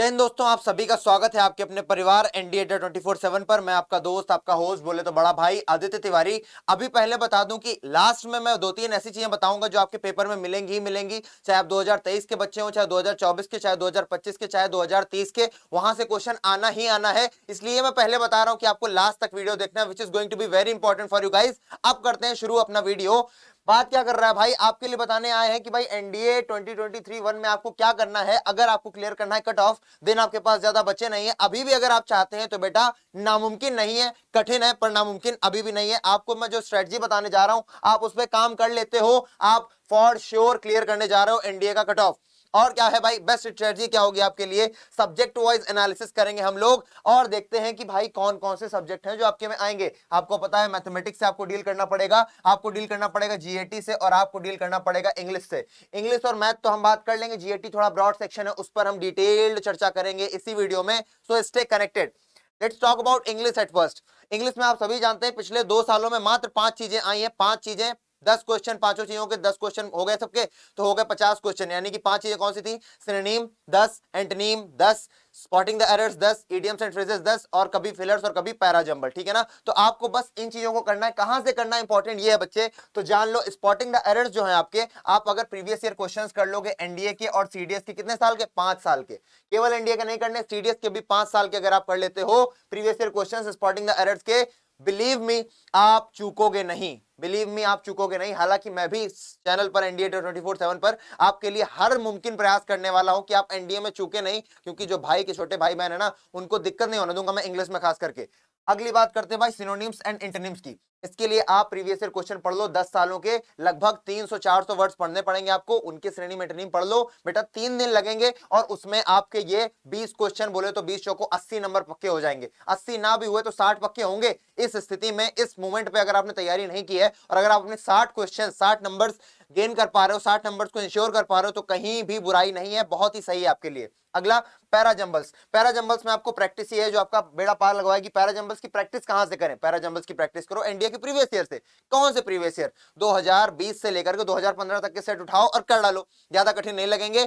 जय हिंद दोस्तों, आप सभी का स्वागत है आपके अपने परिवार एनडीए 24/7 पर। मैं आपका दोस्त, आपका होस्ट, बोले तो बड़ा भाई आदित्य तिवारी। अभी पहले बता दूं कि लास्ट में मैं दो तीन ऐसी चीजें बताऊंगा जो आपके पेपर में मिलेंगी ही मिलेंगी, चाहे आप 2023 के बच्चे हो, चाहे 2024 के, चाहे 2025 के, चाहे 2030 के, वहां से क्वेश्चन आना ही आना है। इसलिए मैं पहले बता रहा हूं कि आपको लास्ट तक वीडियो देखना है, which is going to be very important for you guys. अब करते हैं शुरू अपना वीडियो। बात क्या कर रहा है भाई, आपके लिए बताने आए हैं कि भाई एनडीए 2023-1 में आपको क्या करना है। अगर आपको क्लियर करना है कट ऑफ, दिन आपके पास ज्यादा बचे नहीं है। अभी भी अगर आप चाहते हैं तो बेटा नामुमकिन नहीं है, कठिन है पर नामुमकिन अभी भी नहीं है। आपको मैं जो स्ट्रेटजी बताने जा रहा हूं, आप उस पर काम कर लेते हो, आप फॉर श्योर क्लियर करने जा रहे हो एनडीए का कट ऑफ। और क्या है भाई, बेस्ट स्ट्रेटजी क्या होगी आपके लिए, सब्जेक्ट वाइज एनालिसिस करेंगे हम लोग और देखते हैं कि भाई कौन कौन से सब्जेक्ट हैं जो आपके में आएंगे। आपको पता है मैथमेटिक्स से आपको डील करना पड़ेगा, आपको डील करना पड़ेगा जीएटी से, और आपको डील करना पड़ेगा इंग्लिश से। इंग्लिश और मैथ तो हम बात कर लेंगे, जीएटी थोड़ा ब्रॉड सेक्शन है, उस पर हम डिटेल्ड चर्चा करेंगे इसी वीडियो में, so stay connected. Let's talk about English at first. English में आप सभी जानते हैं पिछले 2 सालों में मात्र 5 चीजें आई हैं, 5 चीजें, 10 क्वेश्चन, पांचों चीजों के 10 क्वेश्चन हो गए सबके, तो हो गए 50 क्वेश्चन। यानी कि 5 चीजें कौन सी थी, synonym 10, antonym 10, spotting the errors 10, idioms and phrases 10, और कभी फिलर्स और कभी पैराजंबल। ठीक है ना, तो आपको बस इन चीजों को करना है। कहां से करना है, इंपॉर्टेंट ये है बच्चे, तो जान लो। स्पॉटिंग द एरर्स जो है आपके, आप अगर प्रीवियस ईयर क्वेश्चंस कर लोगे एनडीए के और सीडीएस के, कितने साल के, 5 साल के, केवल एनडीए के नहीं करने, सीडीएस के भी 5 साल के अगर आप कर लेते हो previous year questions spotting the errors के, बिलीव मी आप चूकोगे नहीं, बिलीव मी आप चूकोगे नहीं। हालांकि मैं भी इस चैनल पर एनडीए 24/7 पर आपके लिए हर मुमकिन प्रयास करने वाला हूं कि आप एनडीए में चूके नहीं, क्योंकि जो भाई के छोटे भाई बहन है ना, उनको दिक्कत नहीं होने दूंगा मैं इंग्लिश में खास करके। अगली बात करते हैं भाई सिनोनिम्स एंड इंटोनिम्स की। इसके लिए आप प्रीवियस ईयर क्वेश्चन पढ़ लो, 10 सालों के लगभग 300-400 वर्ड्स पढ़ने पड़ेंगे आपको, उनके सिनोनिम एंटोनिम पढ़ लो बेटा, 3 दिन लगेंगे और उसमें आपके ये 20 क्वेश्चन, बोले तो 20 चौको 80 नंबर पक्के हो जाएंगे। 80 ना भी हुए तो 60 पक्के होंगे। इस स्थिति में, इस मोमेंट पे अगर आपने तैयारी नहीं की है और अगर आप अपने 60 क्वेश्चन, 60 नंबर्स गेन कर पा रहे हो, 60 नंबर्स को इंश्योर कर पा रहे हो, तो कहीं भी बुराई नहीं है, बहुत ही सही है आपके लिए। अगला पैराजंबल्स। पैराजंबल्स में आपको प्रैक्टिस ये है जो आपका बेड़ा पार लगवाएगी। पैराजंबल्स की प्रैक्टिस कहां से करें, पैराजंबल्स की प्रैक्टिस करो एनडीए के प्रीवियस ईयर से। कौन से प्रीवियस ईयर, 2020 से लेकर के 2015 तक के सेट उठाओ और कर डालो, ज्यादा कठिन नहीं लगेंगे।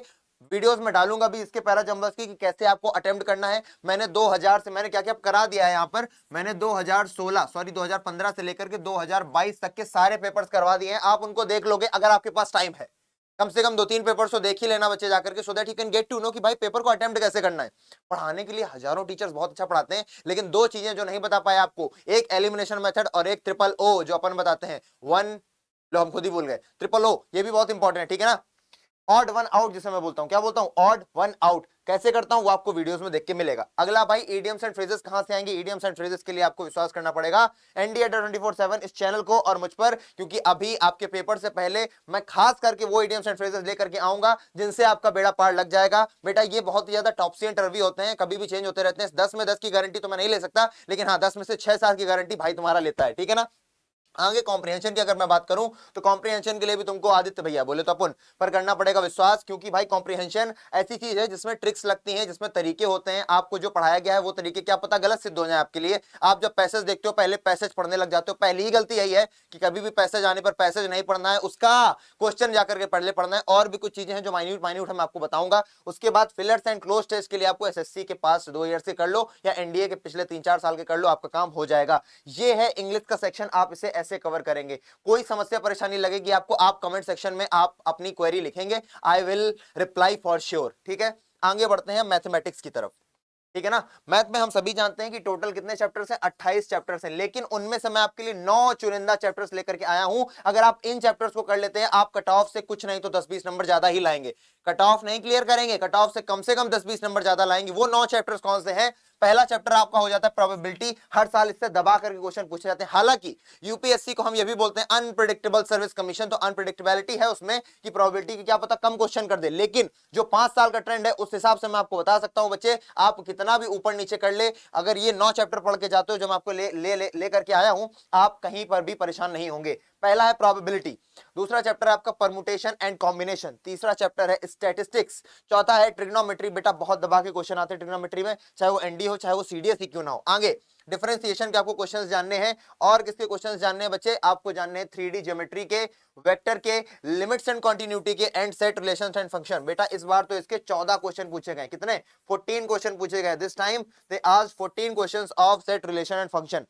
वीडियोस में डालूंगा भी इसके पैराजंबल्स की कि कैसे आपको अटेम्प्ट करना है। मैंने 2000 से मैंने क्या क्या करा दिया है यहाँ पर, मैंने 2015 से लेकर के 2022 तक के सारे पेपर्स करवा दिए हैं। आप उनको देख लोगे अगर आपके पास टाइम है, कम से कम 2-3 पेपर्स तो देख ही लेना बच्चे जाकर के, so that you can get to know कि भाई पेपर को अटेम्प्ट कैसे करना है। पढ़ाने के लिए हजारों टीचर्स बहुत अच्छा पढ़ाते हैं, लेकिन 2 चीजें जो नहीं बता पाए आपको, एक एलिमिनेशन मेथड और एक ट्रिपल ओ जो अपन बताते हैं। वन, लो हम खुद ही भूल गए, ट्रिपल ओ, ये भी बहुत इंपॉर्टेंट है। ठीक है ना, ऑड वन आउट जिसे मैं बोलता हूं, क्या बोलता हूं, ऑड वन आउट, कैसे करता हूं वो आपको वीडियोस में देख के मिलेगा। अगला भाई इडियम्स एंड फ्रेजेस कहां से आएंगे, इडियम्स एंड फ्रेजेस के लिए आपको विश्वास करना पड़ेगा एनडीए 24/7 इस चैनल को और मुझ पर, क्योंकि अभी आपके पेपर से पहले मैं खास करके वो इडियम्स एंड फ्रेजेस लेकर के आऊंगा जिनसे आपका बेड़ा पार लग जाएगा। बेटा ये बहुत ही ज्यादा टॉपसी इंटरव्यू होते हैं, कभी भी चेंज होते रहते हैं। 10 में 10 की गारंटी तो मैं नहीं ले सकता, लेकिन हाँ 10 में से 6-7 की गारंटी भाई तुम्हारा लेता है। ठीक है ना। आगे कॉम्प्रिहेंशन की अगर मैं बात करूं तो कॉम्प्रिहेंशन के लिए भी तुमको आदित्य भैया बोले तो अपन पर करना पड़ेगा विश्वास, क्योंकि भाई कॉम्प्रिहेंशन ऐसी चीज है जिसमें ट्रिक्स लगती हैं, जिसमें तरीके होते हैं। आपको जो पढ़ाया गया है वो तरीके क्या पता गलत सिद्ध हो जाए आपके लिए। आप जब पैसेज देखते हो पहले पैसेज पढ़ने लग जाते हो। पहली ही गलती यही है कि कभी भी पैसेज आने पर पैसेज नहीं पढ़ना है, उसका क्वेश्चन जाकर के पढ़ले पढ़ना है। और भी कुछ चीजें हैं जो माइन्यूट माइन्यूट मैं आपको बताऊंगा। उसके बाद फिलर्स एंड क्लोज टेस्ट के लिए आपको एसएससी के पास 2 ईयर से कर लो या एनडीए के पिछले 3-4 साल के कर लो, आपका काम हो जाएगा। ये है इंग्लिश का सेक्शन, आप इसे ऐसे कवर करेंगे। कोई समस्या परेशानी लगेगी आपको, आप कमेंट सेक्शन में आप अपनी क्वेरी लिखेंगे, I will reply for sure. ठीक है, आगे बढ़ते हैं मैथमेटिक्स की तरफ। ठीक है ना, मैथ में हम सभी जानते हैं कि टोटल कितने चैप्टर्स हैं, 28 चैप्टर्स हैं, लेकिन उनमें से मैं आपके लिए 9 चुनिंदा चैप्टर्स लेकर के आया हूं। अगर आप इन चैप्टर्स को कर लेते हैं, आप कट ऑफ से कुछ नहीं तो 10-20 नंबर ज्यादा ही लाएंगे। कट ऑफ नहीं क्लियर करेंगे, कट ऑफ से कम 10-20 नंबर ज्यादा लाएंगे। वो 9 चैप्टर्स कौन से हैं, पहला चैप्टर आपका हो जाता है प्रोबेबिलिटी, हर साल इससे दबा करके क्वेश्चन पूछे जाते हैं। हालांकि यूपीएससी को हम ये भी बोलते हैं अनप्रेडिक्टेबल सर्विस कमीशन, तो अनप्रेडिक्टेबिलिटी है उसमें कि प्रोबेबिलिटी की क्या पता कम क्वेश्चन कर दे, लेकिन जो 5 साल का ट्रेंड है उस हिसाब से मैं आपको बता सकता हूं बच्चे, आप कितना भी ऊपर नीचे कर ले, अगर ये 9 चैप्टर पढ़ के जाते हो जो मैं आपको ले करके आया हूं, आप कहीं पर भी परेशान नहीं होंगे। पहला है प्रोबेबिलिटी, दूसरा चैप्टर है आपका परमुटेशन एंड कॉम्बिनेशन, तीसरा चैप्टर है स्टैटिस्टिक्स, चौथा है ट्रिग्नोमेट्री। बेटा बहुत दबा के क्वेश्चन आते हैं ट्रिग्नोमेट्री में, चाहे वो एनडी हो चाहे वो सीडीएस ही क्यों ना हो। आगे डिफरेंशिएशन के आपको क्वेश्चंस जानने हैं, और किसके क्वेश्चंस जानने हैं बच्चे, आपको जानने हैं 3D ज्योमेट्री के, वेक्टर के, लिमिट्स एंड कंटिन्यूटी के, and set relations and function. बेटा इस बार तो इसके 14 क्वेश्चन पूछे गए, कितने, 14 क्वेश्चन पूछे गए। This time they asked 14 questions of set relation and function.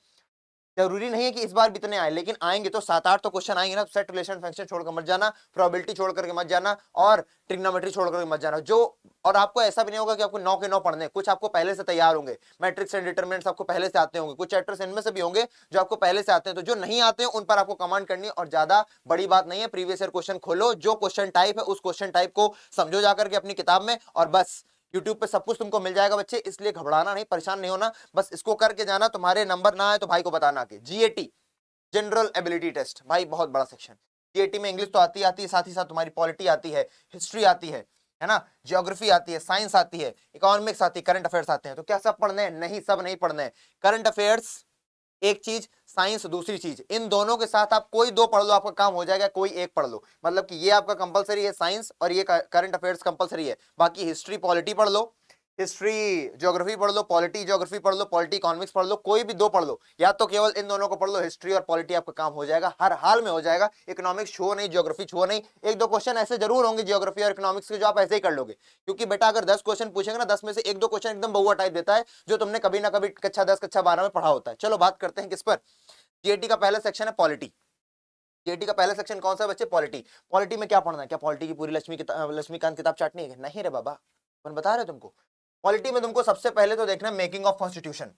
जरूरी नहीं है कि इस बार भी इतने आए, लेकिन आएंगे तो 7-8 तो क्वेश्चन आएंगे ना। सेट रिलेशन फंक्शन छोड़कर मत जाना, प्रोबेबिलिटी छोड़ करके मत जाना, और ट्रिग्नोमेट्री छोड़ करके मत जाना। जो और आपको ऐसा भी नहीं होगा कि आपको 9 के 9 पढ़ने, कुछ आपको पहले से तैयार होंगे, मैट्रिक्स एंड डिटरमिनेंट्स आपको पहले से आते होंगे, कुछ चैप्टर्स इनमें से भी होंगे जो आपको पहले से आते हैं। तो जो नहीं आते हैं उन पर आपको कमांड करनी है, और ज्यादा बड़ी बात नहीं है। प्रीवियस ईयर क्वेश्चन खोलो, जो क्वेश्चन टाइप है उस क्वेश्चन टाइप को समझो जाकर के अपनी किताब में, और बस YouTube पे सब कुछ तुमको मिल जाएगा बच्चे, इसलिए घबराना नहीं, परेशान नहीं होना, बस इसको करके जाना। तुम्हारे नंबर ना आए तो भाई को बताना कि जीएटी जनरल एबिलिटी टेस्ट, भाई बहुत बड़ा सेक्शन। जीएटी में इंग्लिश तो आती है, साथ ही साथ तुम्हारी पॉलिटी आती है, हिस्ट्री आती है ना, ज्योग्राफी आती है, साइंस आती है, इकोनॉमिक्स आती है, करंट अफेयर्स आते हैं। तो क्या सब पढ़ने हैं? नहीं, सब नहीं पढ़ने हैं। करंट अफेयर्स एक चीज, साइंस दूसरी चीज, इन दोनों के साथ आप कोई दो पढ़ लो, आपका काम हो जाएगा। कोई एक पढ़ लो, मतलब कि ये आपका कंपलसरी है साइंस, और ये करंट अफेयर्स कंपलसरी है। बाकी हिस्ट्री पॉलिटी पढ़ लो, हिस्ट्री ज्योग्राफी पढ़ लो, पॉलिटी ज्योग्राफी पढ़ लो, पॉलिटी इकोनॉमिक्स पढ़ लो, कोई भी दो पढ़ लो, या तो केवल इन दोनों को पढ़ लो, हिस्ट्री और पॉलिटी, आपका काम हो जाएगा, हर हाल में हो जाएगा। इकोनॉमिक्स छुओ नहीं, ज्योग्राफी छुओ नहीं। एक दो क्वेश्चन ऐसे जरूर होंगे ज्योग्राफी और इकोनॉमिक्स के जो आप ऐसे ही कर लोगे, क्योंकि बेटा अगर 10 क्वेश्चन पूछेंगे ना, 10 में से एक दो क्वेश्चन एकदम बहुआ टाइप देता है, जो तुमने कभी ना कभी कक्षा 10 कक्षा 12 में पढ़ा होता है। चलो बात करते हैं किस पर। जीएटी का पहला सेक्शन है पॉलिटी। जीएटी का पहला सेक्शन कौन सा है बच्चे? पॉलिटी। पॉलिटी में क्या पढ़ना है? क्या पॉलिटी की पूरी लक्ष्मीकांत किताब चाटनी है? नहीं रे बाबा, कौन बता रहे तुमको। पॉलिटी में तुमको सबसे पहले तो देखना making of constitution.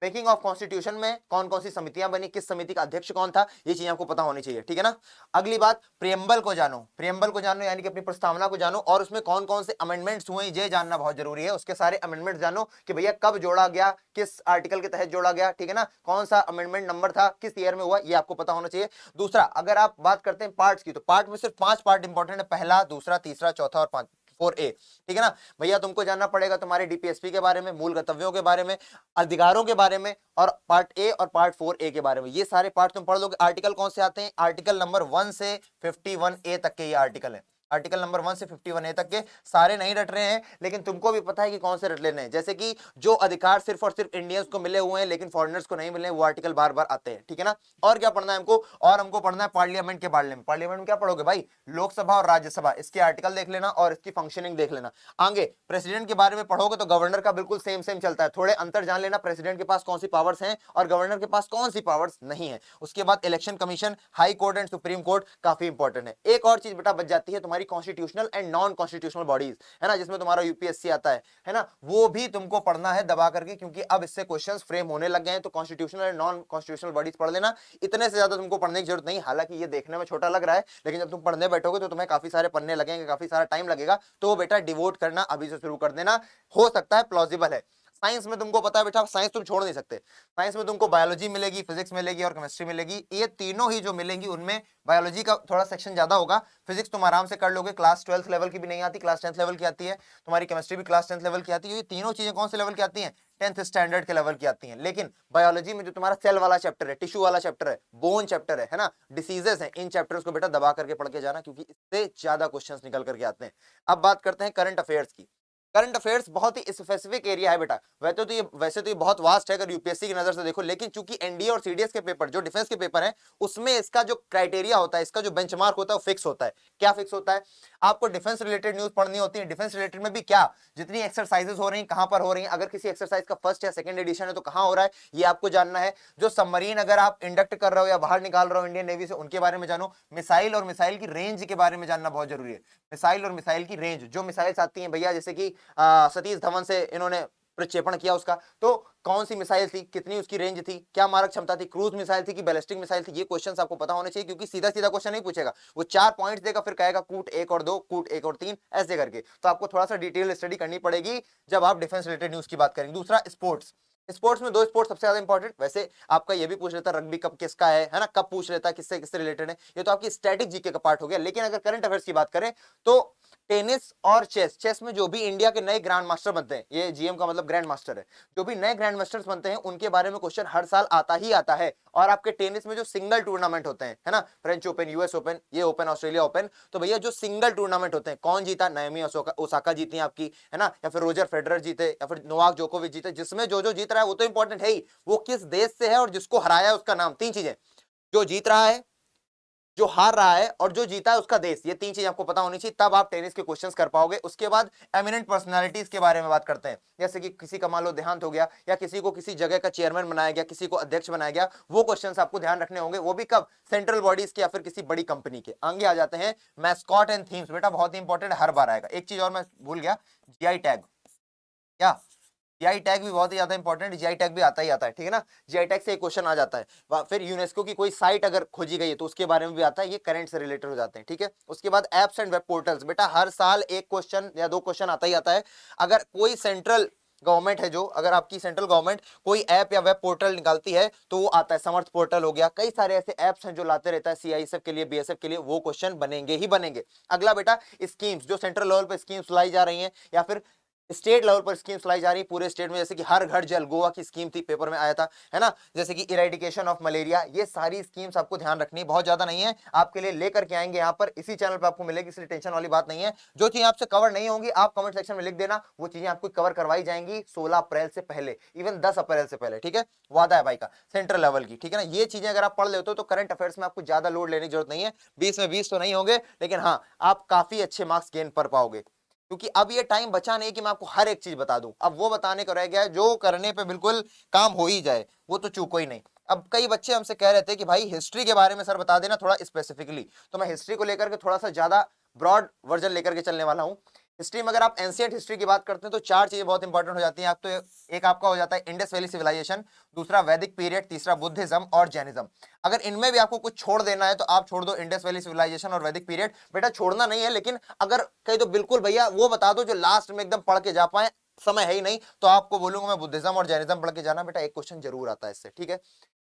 Making of constitution में कौन कौन सी समितियां बनी, किस समिति का अध्यक्ष कौन था, ये चीजें आपको पता होनी चाहिए, ठीक है ना। अगली बात, प्रियम्बल को जानो। प्रियम्बल को जानो यानी कि अपनी प्रस्तावना को जानो, और उसमें कौन कौन से अमेंडमेंट्स हुए ये जानना बहुत जरूरी है। उसके सारे अमेंडमेंट जानो कि भैया कब जोड़ा गया, किस आर्टिकल के तहत जोड़ा गया, ठीक है ना, कौन सा अमेंडमेंट नंबर था, किस ईयर में हुआ, ये आपको पता होना चाहिए। दूसरा, अगर आप बात करते हैं पार्ट्स की, तो पार्ट में सिर्फ 5 पार्ट इंपॉर्टेंट है, पहला, दूसरा, तीसरा, चौथा और 4A, ठीक है ना। भैया तुमको जानना पड़ेगा तुम्हारे डीपीएसपी के बारे में, मूल कर्तव्यों के बारे में, अधिकारों के बारे में, और पार्ट ए और पार्ट 4A के बारे में। ये सारे पार्ट तुम पढ़ लोगे। आर्टिकल कौन से आते हैं? आर्टिकल नंबर 1 से 51A तक के ये आर्टिकल है। आर्टिकल नंबर 1 से 51A तक के सारे नहीं रट रहे हैं, लेकिन तुमको भी पता है कि कौन से रट लेने हैं। जैसे कि जो अधिकार सिर्फ और सिर्फ इंडियंस को मिले हुए हैं लेकिन फॉरेनर्स को नहीं मिले हैं, वो आर्टिकल बार बार आते हैं, ठीक है ना। और क्या पढ़ना है हमको? और हमको पढ़ना है पार्लियामेंट के बारे में। पार्लियामेंट में क्या पढ़ोगे भाई? लोकसभा और राज्यसभा, इसके आर्टिकल देख लेना और इसकी फंक्शनिंग देख लेना। आगे प्रेसिडेंट के बारे में पढ़ोगे तो गवर्नर का बिल्कुल सेम सेम चलता है, थोड़े अंतर जान लेना, प्रेसिडेंट के पास कौन सी पावर्स हैं और गवर्नर के पास कौन सी पावर्स नहीं है। उसके बाद election commission, high court and supreme court काफी इंपॉर्टेंट है। एक और चीज बेटा बच जाती है तुम्हारी constitutional and non constitutional bodies, है ना, जिसमें तुम्हारा यूपीएससी आता है ना, वो भी तुमको पढ़ना है दबा करके, क्योंकि अब इससे क्वेश्चंस फ्रेम होने लग गए हैं। तो constitutional and non constitutional bodies पढ़ लेना, इतने से ज्यादा तुमको पढ़ने की जरूरत नहीं। हालांकि ये देखने में छोटा लग रहा है, लेकिन जब तुम पढ़ने बैठोगे तो तुम्हें काफी सारे पन्ने लगेंगे, काफी सारा टाइम लगेगा। तो बेटा डिवोट करना अभी से शुरू कर देना, हो सकता है प्लॉजिबल है। साइंस में तुमको पता है बेटा, साइंस तुम छोड़ नहीं सकते। साइंस में तुमको बायोलॉजी मिलेगी, फिजिक्स मिलेगी और केमिस्ट्री मिलेगी। ये तीनों ही जो मिलेंगी उनमें बायोलॉजी का थोड़ा सेक्शन ज्यादा होगा। फिजिक्स तुम आराम से कर लोगे, क्लास 12th लेवल की भी नहीं आती, क्लास 10th लेवल की आती है। तुम्हारी केमिस्ट्री भी क्लास 10th लेवल की आती है। ये तीनों चीजें कौन से लेवल की आती हैं? 10th स्टैंडर्ड के लेवल की आती हैं। लेकिन बायोलॉजी में जो तुम्हारा सेल वाला चैप्टर है, टिश्यू वाला चैप्टर है, बोन चैप्टर है ना, डिसीजेस है, इन चैप्टर्स को बेटा दबा करके पढ़ के जाना, क्योंकि इससे ज्यादा क्वेश्चंस निकल करके आते हैं। अब बात करते हैं करंट अफेयर्स की। करंट अफेयर्स बहुत ही स्पेसिफिक एरिया है बेटा। वैसे तो ये बहुत वास्ट है अगर यूपीएससी की नजर से देखो, लेकिन चूंकि एनडीए और सीडीएस के पेपर, जो डिफेंस के पेपर है, उसमें इसका जो क्राइटेरिया होता है, इसका जो बेंचमार्क होता है, वो फिक्स होता है। क्या फिक्स होता है? आपको डिफेंस रिलेटेड न्यूज पढ़नी होती है। डिफेंस रिलेटेड में भी क्या, जितनी एक्सरसाइजेस हो रही हैं, कहां पर हो रही हैं, अगर किसी एक्सरसाइज का फर्स्ट या सेकंड एडिशन है तो कहां हो रहा है, ये आपको जानना है। जो सबमरीन अगर आप इंडक्ट कर रहे हो या बाहर निकाल रहे हो इंडियन नेवी से, उनके बारे में जानो। मिसाइल और मिसाइल की रेंज के बारे में जानना बहुत जरूरी है। मिसाइल और मिसाइल की रेंज, जो मिसाइल्स आती हैं भैया, जैसे कि सतीश धवन से इन्होंने प्रक्षेपण किया उसका, तो कौन सी मिसाइल थी, कितनी उसकी रेंज थी, क्या मारक क्षमता थी, क्रूज मिसाइल थी कि बैलिस्टिक मिसाइल थी, ये क्वेश्चंस आपको पता होने चाहिए। क्योंकि सीधा सीधा क्वेश्चन नहीं पूछेगा, वो 4 पॉइंट्स देगा, फिर कहेगा कूट 1 और 2, कूट 1 और 3, ऐसे करके। तो आपको थोड़ा सा डिटेल स्टडी करनी पड़ेगी जब आप डिफेंस रिलेटेड न्यूज की बात करेंगे। दूसरा, स्पोर्ट्स। स्पोर्ट्स में दो स्पोर्ट्स सबसे ज्यादा इंपॉर्टेंट, वैसे आपका ये भी पूछ लेता रग्बी कप किसका है ना, कब पूछ लेता किससे किससे रिलेटेड है, ये तो आपकी स्टैटिक जीके का पार्ट हो गया। लेकिन अगर करंट अफेयर्स की बात करें तो टेनिस और चेस, चेस में जो भी इंडिया के नए ग्रैंड मास्टर बनते हैं, ये जीएम का मतलब ग्रैंड मास्टर है, जो भी नए ग्रैंड मास्टर्स बनते हैं उनके बारे में क्वेश्चन हर साल आता ही आता है। और आपके टेनिस में जो सिंगल टूर्नामेंट होते हैं है ना, फ्रेंच ओपन, यूएस ओपन, ये ओपन, ऑस्ट्रेलिया ओपन, तो भैया जो सिंगल टूर्नामेंट होते हैं कौन जीता, नाओमी ओसाका जीती है आपकी है ना, या फिर रोजर फेडरर जीते, या फिर नोवाक जोकोविच जीते, जिसमें जो जीत रहा है वो तो इंपॉर्टेंट है ही, वो किस देश से है और जिसको हराया है उसका नाम, तीन चीजें, जो जीत रहा है, जो हार रहा है और जो जीता है उसका देश, ये तीन चीज आपको पता होनी चाहिए, तब आप टेनिस के क्वेश्चंस कर पाओगे। उसके बाद एमिनेंट पर्सनालिटीज के बारे में बात करते हैं, जैसे कि किसी का मान लो देहांत हो गया, या किसी को किसी जगह का चेयरमैन बनाया गया, किसी को अध्यक्ष बनाया गया, वो क्वेश्चंस आपको ध्यान रखने होंगे, वो भी कब, सेंट्रल बॉडीज के या फिर किसी बड़ी कंपनी के। आगे आ जाते हैं मैस्कॉट एंड थीम्स, बेटा बहुत ही इंपॉर्टेंट, हर बार आएगा। एक चीज और मैं भूल गया, जीआई टैग, क्या जीआई टैग भी बहुत ही ज्यादा इंपॉर्टेंट, जीआई टैग भी आता ही आता है, ठीक है ना, जीआई टैग से एक क्वेश्चन आ जाता है। फिर यूनेस्को की कोई साइट अगर खोजी गई है तो उसके बारे में भी आता है, ये करंट से रिलेटेड हो जाते हैं, ठीक है। उसके बाद एप्स एंड वेब पोर्टल्स, बेटा हर साल एक क्वेश्चन या दो क्वेश्चन आता ही आता है। अगर कोई सेंट्रल गवर्नमेंट है, जो अगर आपकी सेंट्रल गवर्नमेंट कोई ऐप या वेब पोर्टल निकालती है तो वो आता है, समर्थ पोर्टल हो गया, कई सारे ऐसे ऐप्स हैं जो लाते रहता है सीआईएसएफ के लिए, बीएसएफ के लिए, वो क्वेश्चन बनेंगे ही बनेंगे। अगला बेटा स्कीम्स, जो सेंट्रल लेवल पर स्कीम्स लाई जा रही हैं या फिर स्टेट लेवल पर स्कीम्स लाई जा रही है पूरे स्टेट में, जैसे कि हर घर जल, गोवा की स्कीम थी, पेपर में आया था है ना, जैसे कि इरेडिकेशन ऑफ मलेरिया, ये सारी स्कीम्स आपको ध्यान रखनी है, बहुत ज्यादा नहीं है, आपके लिए लेकर के आएंगे यहाँ पर, इसी चैनल पर आपको मिलेगी, इसलिए टेंशन वाली बात नहीं है। जो चीज आपसे कवर नहीं होंगी आप कमेंट सेक्शन में लिख देना, वो चीजें आपको कवर करवाई जाएंगी 16 अप्रैल से पहले, इवन 10 अप्रैल से पहले, ठीक है, वादा है भाई का सेंट्रल लेवल की, ठीक है ना। ये चीजें अगर आप पढ़ लेते हो तो करंट अफेयर्स में आपको ज्यादा लोड लेने की जरूरत नहीं है, 20 में 20 तो नहीं होंगे, लेकिन हाँ आप काफी अच्छे मार्क्स गेन कर पाओगे, क्योंकि अब ये टाइम बचा नहीं कि मैं आपको हर एक चीज बता दूं, अब वो बताने को रह गया है जो करने पे बिल्कुल काम हो ही जाए, वो तो चूको ही नहीं। अब कई बच्चे हमसे कह रहे थे कि भाई हिस्ट्री के बारे में सर बता देना थोड़ा स्पेसिफिकली, तो मैं हिस्ट्री को लेकर के थोड़ा सा ज्यादा ब्रॉड वर्जन लेकर के चलने वाला हूं। हिस्ट्री में अगर आप एंशिएंट हिस्ट्री की बात करते हैं तो चार चीजें बहुत इंपॉर्टेंट हो जाती हैं। आप तो एक आपका हो जाता है इंडस वैली सिविलाइजेशन, दूसरा वैदिक पीरियड, तीसरा बुद्धिज्म और जैनिज्म। अगर इनमें भी आपको कुछ छोड़ देना है तो आप छोड़ दो इंडस वैली सिविलाइजेशन और वैदिक पीरियड, बेटा छोड़ना नहीं है, लेकिन अगर कहीं तो बिल्कुल भैया वो बता दो जो लास्ट में एकदम पढ़ के जा पाए, समय है ही नहीं तो आपको बोलूंगा मैं बुद्धिज्म और जैनिज्म पढ़ के जाना, बेटा एक क्वेश्चन जरूर आता है इससे, ठीक है।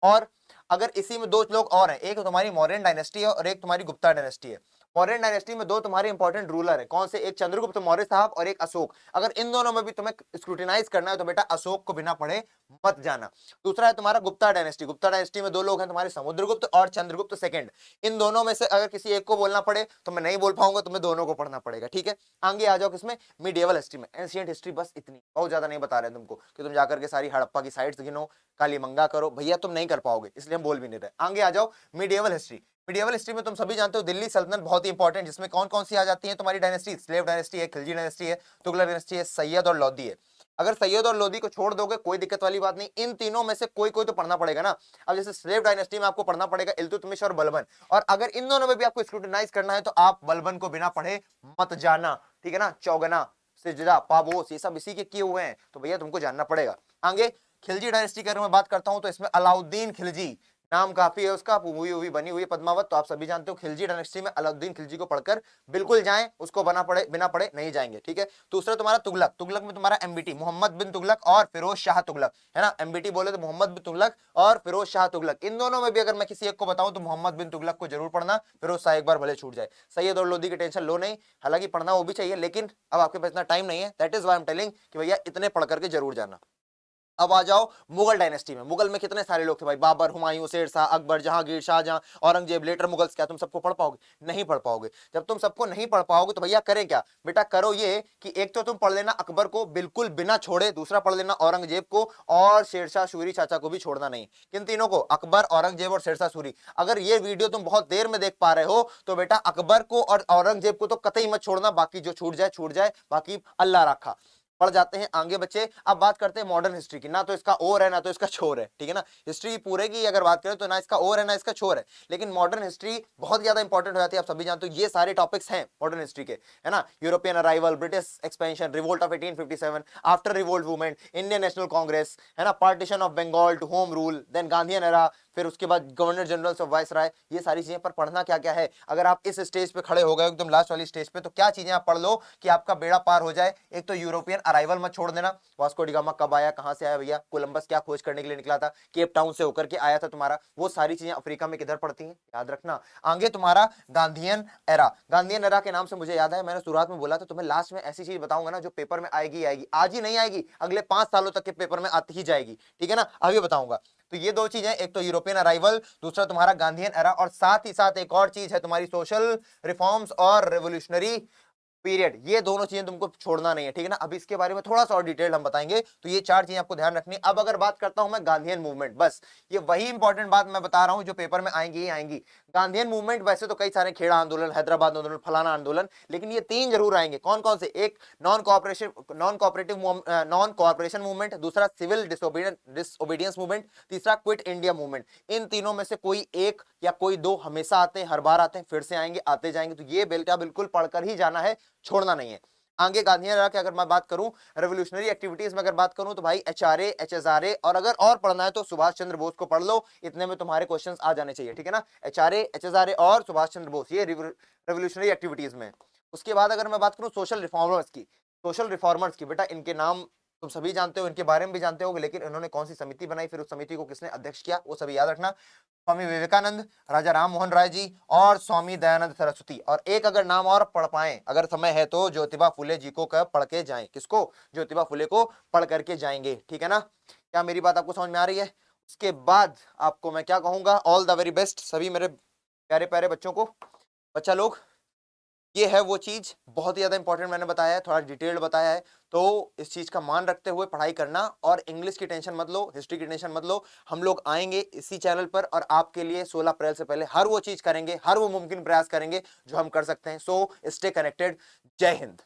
और अगर इसी में दो लोग और हैं, एक तुम्हारी मौर्यन डायनेस्टी है और एक तुम्हारी गुप्ता डायनेस्टी है। मौर्यन डायनेस्टी में दो तुम्हारे इंपॉर्टेंट रूलर है, कौन से, एक चंद्रगुप्त मौर्य साहब और एक अशोक। अगर इन दोनों में भी तुम्हें स्क्रूटिनाइज करना है तो बेटा अशोक को बिना पढ़े मत जाना। दूसरा है तुम्हारा गुप्ता डायनेस्टी, गुप्ता डायनेस्टी में दो लोग हैं तुम्हारे, समुद्रगुप्त और चंद्रगुप्त सेकंड। इन दोनों में से अगर किसी एक को बोलना पड़े तो मैं नहीं बोल पाऊंगा, तुम्हें दोनों को पढ़ना पड़ेगा, ठीक है। आगे आ जाओ किसमें, मीडिएवल हिस्ट्री में, एंशिएंट हिस्ट्री बस इतनी, बहुत ज्यादा नहीं बता रहे हैं तुमको कि तुम जाकर के सारी हड़प्पा की साइट्स गिनो, कालीमंगा करो, भैया तुम नहीं कर पाओगे, इसलिए हम बोल भी नहीं रहे। आगे आ जाओ मीडिएवल हिस्ट्री, मीडिएवल हिस्ट्री में तुम सभी जानते हो दिल्ली सल्तनत बहुत ही इंपॉर्टेंट, जिसमें कौन कौन सी आ जाती है तुम्हारी डायनेस्टी, स्लेव डायनेस्टी है, खिलजी डायनेस्टी है, तुगलक डायनेस्टी है, सैयद और लोधी है। अगर सैयद और लोधी को छोड़ दोगे कोई दिक्कत वाली बात नहीं, इन तीनों में से कोई कोई तो पढ़ना पड़ेगा ना। अब जैसे स्लेव डायनेस्टी में आपको पढ़ना पड़ेगा इल्तुतमिश और बलबन, और अगर इन दोनों में भी आपको स्क्रूटिनाइज करना है तो आप बलबन को बिना पढ़े मत जाना, ठीक है ना। चौगना, सिजदा, पाबोस, ये सब इसी के किए हुए हैं, तो भैया तुमको जानना पड़ेगा। आगे खिलजी डायनेस्टी की अगर मैं बात करता हूं तो इसमें अलाउद्दीन खिलजी, नाम काफी है उसका, मूवी बनी हुई है पद्मावत, तो आप सभी जानते हो खिलजी डायनेस्टी में अलाउद्दीन खिलजी को पढ़कर बिल्कुल जाएं, उसको बिना पढ़े नहीं जाएंगे, ठीक है। दूसरा तुम्हारा तुगलक, तुगलक में तुम्हारा एमबीटी, मोहम्मद बिन तुगलक और फिरोज शाह तुगलक, है ना, एमबीटी बोले तो मोहम्मद बिन तुगलक और फिरोज शाह तुगलक। इन दोनों में भी अगर मैं किसी एक को बताऊं तो मोहम्मद बिन तुगलक को जरूर पढ़ना, फिरोज शाह एक बार भले छूट जाए। सैयद और लोधी की टेंशन लो नहीं, हालांकि पढ़ना वो भी चाहिए, लेकिन अब आपके पास इतना टाइम नहीं है, that is why I am telling कि भैया इतने पढ़ करके जरूर जाना। अब आ जाओ मुगल डायनेस्टी में, मुगल में कितने सारे लोग थे भाई, बाबर, हुमायूं, शेरशाह, अकबर, जहांगीर, शाहजहां, औरंगजेब, लेटर मुगल्स, क्या तुम सबको पढ़ पाओगे, नहीं पढ़ पाओगे। जब तुम सबको नहीं पढ़ पाओगे तो भैया करें क्या, बेटा करो ये कि एक तो तुम पढ़ लेना अकबर को बिल्कुल बिना छोड़े, दूसरा पढ़ लेना औरंगजेब को, और शेरशाह सूरी चाचा को भी छोड़ना नहीं। किन तीनों को, अकबर, औरंगजेब और शेरशाह सूरी। अगर ये वीडियो तुम बहुत देर में देख पा रहे हो तो बेटा अकबर को और औरंगजेब को तो कतई मत छोड़ना, बाकी जो छूट जाए, बाकी अल्लाह रखा। पढ़ जाते हैं आगे बच्चे। अब बात करते हैं मॉडर्न हिस्ट्री की, ना तो इसका और है ना तो इसका छोर है, ठीक है ना। हिस्ट्री पूरे की अगर बात करें तो ना इसका और है ना इसका छोर है, लेकिन मॉडर्न हिस्ट्री बहुत ज्यादा इंपॉर्टेंट हो जाती है, आप सभी जानते हो ये सारे टॉपिक्स हैं मॉडर्न हिस्ट्री के, है ना। European arrival, British expansion, revolt of 1857, after revolt movement, Indian National Congress, है ना, partition of Bengal to home rule, then Gandhian era, फिर उसके बाद गवर्नर जनरल ऑफ वाइसराय, ये सारी चीजें पर पढ़ना क्या क्या है। अगर आप इस स्टेज पे खड़े हो गए एकदम लास्ट वाली स्टेज पे, तो क्या चीजें आप पढ़ लो कि आपका बेड़ा पार हो जाए। एक तो यूरोपियन अराइवल मत छोड़ देना, वास्को डी गामा कब आया, कहां से आया भैया, कोलंबस क्या खोज करने के लिए निकला था, केप टाउन से होकर के आया था तुम्हारा, वो सारी चीजें अफ्रीका में किधर पड़ती हैं, याद रखना। आगे तुम्हारा गांधीयन एरा, गांधीयन एरा के नाम से मुझे याद है, मैंने शुरुआत में बोला था तुम्हें लास्ट में ऐसी चीज बताऊंगा ना जो पेपर में आएगी आएगी, आज ही नहीं आएगी, अगले 5 सालों तक के पेपर में आती ही जाएगी, ठीक है ना, अभी बताऊंगा। तो ये दो चीजें, एक तो यूरोपियन अराइवल, दूसरा तुम्हारा गांधीयन एरा, और साथ ही साथ एक और चीज है तुम्हारी सोशल रिफॉर्म्स और रेवोल्यूशनरी पीरियड। ये दोनों चीजें तुमको छोड़ना नहीं है, ठीक है ना। अभी इसके बारे में थोड़ा सा और डिटेल हम बताएंगे, तो ये 4 चीजें आपको ध्यान रखनी है। अब अगर बात करता हूं मैं गांधीयन मूवमेंट, बस ये वही इंपॉर्टेंट बात मैं बता रहा हूं जो पेपर में आएंगी ही आएंगी। गांधीयन मूवमेंट, वैसे तो कई सारे खेड़ा आंदोलन, हैदराबाद आंदोलन, फलाना आंदोलन, लेकिन ये 3 जरूर आएंगे। कौन कौन से, एक नॉन कोऑपरेशन मूवमेंट, दूसरा सिविल डिसोबीडियंस मूवमेंट, तीसरा क्विट इंडिया मूवमेंट। इन तीनों में से कोई एक या कोई दो हमेशा आते हैं, हर बार आते हैं, फिर से आएंगे, आते जाएंगे, तो ये बेल्टा बिल्कुल पढ़कर ही जाना है, छोड़ना नहीं है। आगे गांधीयन एरा की अगर मैं बात करूं, रेवोल्यूशनरी एक्टिविटीज में अगर बात करूं, तो भाई एचआरए, एचएसआरए, और अगर और पढ़ना है तो सुभाष चंद्र बोस को पढ़ लो, इतने में तुम्हारे क्वेश्चंस आ जाने चाहिए, ठीक है ना। एचआरए, एचएसआरए और सुभाष चंद्र बोस, ये रेवोल्यूशनरी एक्टिविटीज में। उसके बाद अगर मैं बात करूं सोशल रिफॉर्मर्स की, बेटा इनके नाम तुम सभी जानते हो, इनके बारे में भी जानते हो, लेकिन इन्होंने कौन सी समिति बनाई, फिर उस समिति को किसने अध्यक्ष किया, वो सभी याद रखना। स्वामी विवेकानंद, राजा राम मोहन राय जी और स्वामी दयानंद सरस्वती। और एक अगर नाम और पढ़ पाए, अगर समय है तो, ज्योतिबा फुले जी को पढ़ के जाएं। किसको, ज्योतिबा फुले को पढ़ करके जाएंगे, ठीक है ना। क्या मेरी बात आपको समझ में आ रही है। उसके बाद आपको मैं क्या कहूंगा, ऑल द वेरी बेस्ट सभी मेरे प्यारे प्यारे बच्चों को। बच्चा लोग, ये है वो चीज बहुत ही ज्यादा इंपॉर्टेंट मैंने बताया है, थोड़ा डिटेल्ड बताया है, तो इस चीज का मान रखते हुए पढ़ाई करना। और इंग्लिश की टेंशन मत लो, हिस्ट्री की टेंशन मत लो, हम लोग आएंगे इसी चैनल पर और आपके लिए 16 अप्रैल से पहले हर वो चीज करेंगे, हर वो मुमकिन प्रयास करेंगे जो हम कर सकते हैं। So stay connected. जय हिंद।